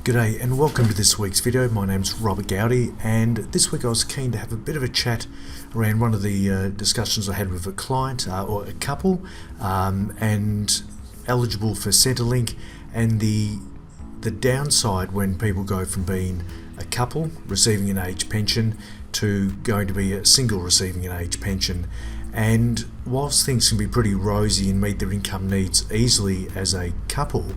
G'day and welcome to this week's video. My name's Robert Goudie, and this week I was keen to have a bit of a chat around one of the discussions I had with a client or a couple and eligible for Centrelink, and the downside when people go from being a couple receiving an age pension to going to be a single receiving an age pension. And whilst things can be pretty rosy and meet their income needs easily as a couple,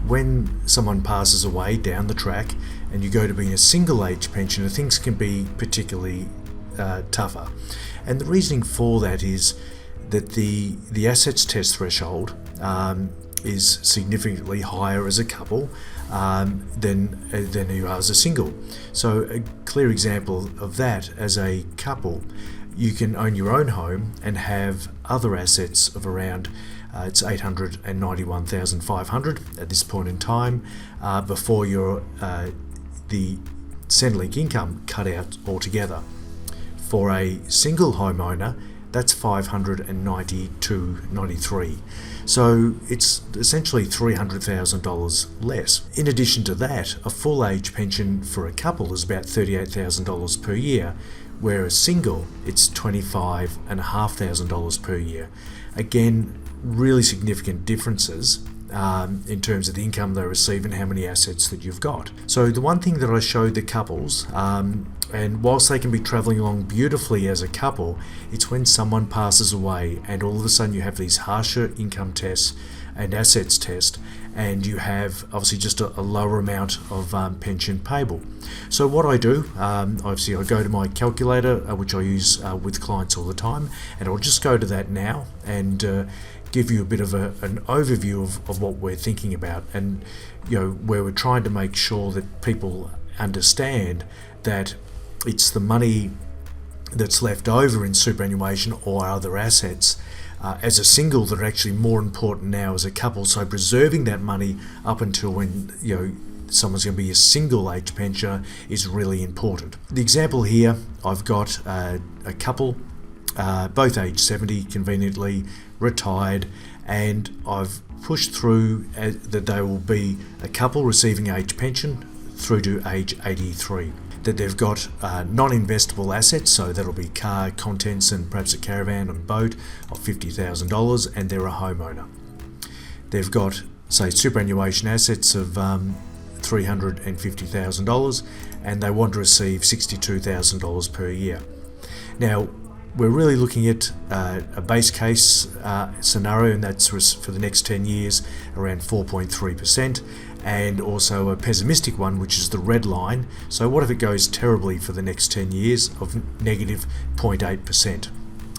when someone passes away down the track and you go to being a single age pensioner, things can be particularly tougher. And the reasoning for that is that the assets test threshold is significantly higher as a couple than you are as a single. So a clear example of that, as a couple, you can own your own home and have other assets of around it's $891,500 at this point in time before your the Centrelink income cut out altogether. For a single homeowner, that's $592.93. So it's essentially $300,000 less. In addition to that, a full age pension for a couple is about $38,000 per year, whereas single, it's $25,500 per year. Again, really significant differences in terms of the income they receive and how many assets that you've got. So the one thing that I showed the couples, and whilst they can be travelling along beautifully as a couple, it's when someone passes away and all of a sudden you have these harsher income tests and assets test, and you have obviously just a lower amount of pension payable. So what I do, obviously I go to my calculator, which I use with clients all the time, and I'll just go to that now and give you a bit of an overview of what we're thinking about, and where we're trying to make sure that people understand that it's the money that's left over in superannuation or other assets as a single that are actually more important now as a couple. So preserving that money up until when someone's going to be a single age pensioner is really important. The example here, I've got a couple, both age 70, conveniently retired, and I've pushed through that they will be a couple receiving age pension through to age 83. That they've got non-investable assets, so that'll be car, contents, and perhaps a caravan and boat of $50,000, and they're a homeowner. They've got, say, superannuation assets of $350,000, and they want to receive $62,000 per year. Now, we're really looking at a base case scenario, and that's for the next 10 years around 4.3%, and also a pessimistic one, which is the red line. So what if it goes terribly for the next 10 years of negative 0.8%?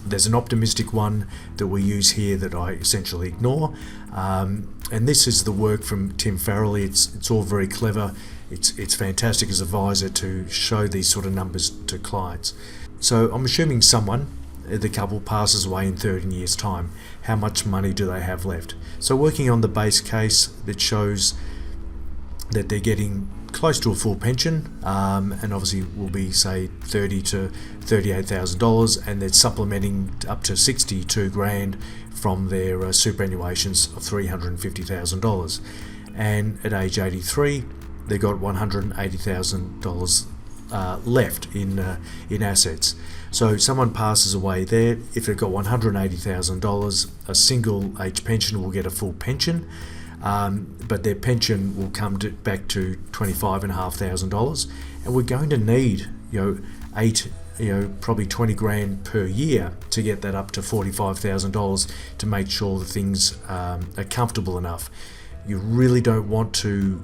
There's an optimistic one that we use here that I essentially ignore, and this is the work from Tim Farrelly. It's all very clever. It's fantastic as advisor to show these sort of numbers to clients. So I'm assuming the couple passes away in 13 years' time. How much money do they have left? So working on the base case that shows that they're getting close to a full pension, and obviously will be, say, $30,000 to $38,000, and they're supplementing up to $62,000 from their superannuations of $350,000. And at age 83, they got $180,000 left in assets. So someone passes away there, if they've got $180,000, a single age pension will get a full pension, but their pension will come back to $25,500, and we're going to need probably $20,000 per year to get that up to $45,000 to make sure that things are comfortable enough. You really don't want to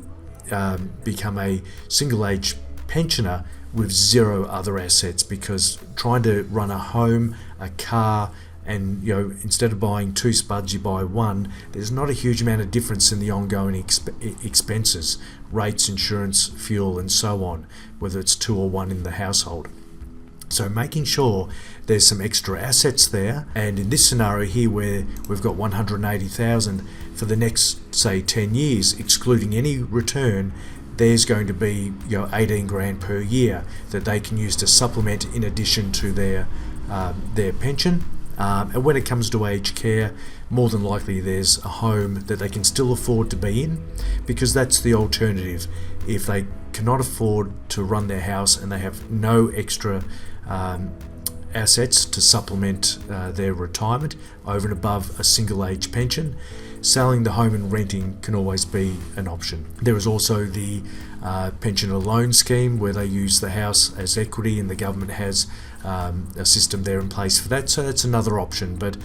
become a single age pensioner with zero other assets, because trying to run a home, a car, and instead of buying two spuds you buy one, there's not a huge amount of difference in the ongoing expenses, rates, insurance, fuel, and so on, whether it's two or one in the household. So making sure there's some extra assets there, and in this scenario here where we've got $180,000 for the next, say, 10 years, excluding any return, there's going to be $18,000 per year that they can use to supplement in addition to their pension. And when it comes to aged care, more than likely there's a home that they can still afford to be in, because that's the alternative. If they cannot afford to run their house and they have no extra assets to supplement their retirement over and above a single age pension, selling the home and renting can always be an option. There is also the pensioner loan scheme, where they use the house as equity, and the government has a system there in place for that, so that's another option. But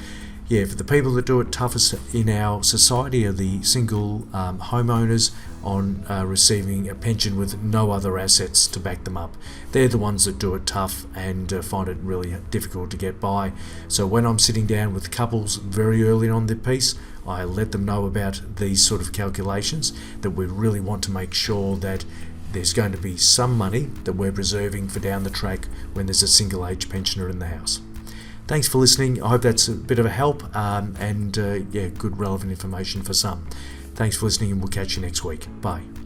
yeah, for the people that do it toughest in our society are the single homeowners on receiving a pension with no other assets to back them up. They're the ones that do it tough and find it really difficult to get by. So when I'm sitting down with couples very early on the piece, I let them know about these sort of calculations, that we really want to make sure that there's going to be some money that we're preserving for down the track when there's a single age pensioner in the house. Thanks for listening. I hope that's a bit of a help and good relevant information for some. Thanks for listening, and we'll catch you next week. Bye.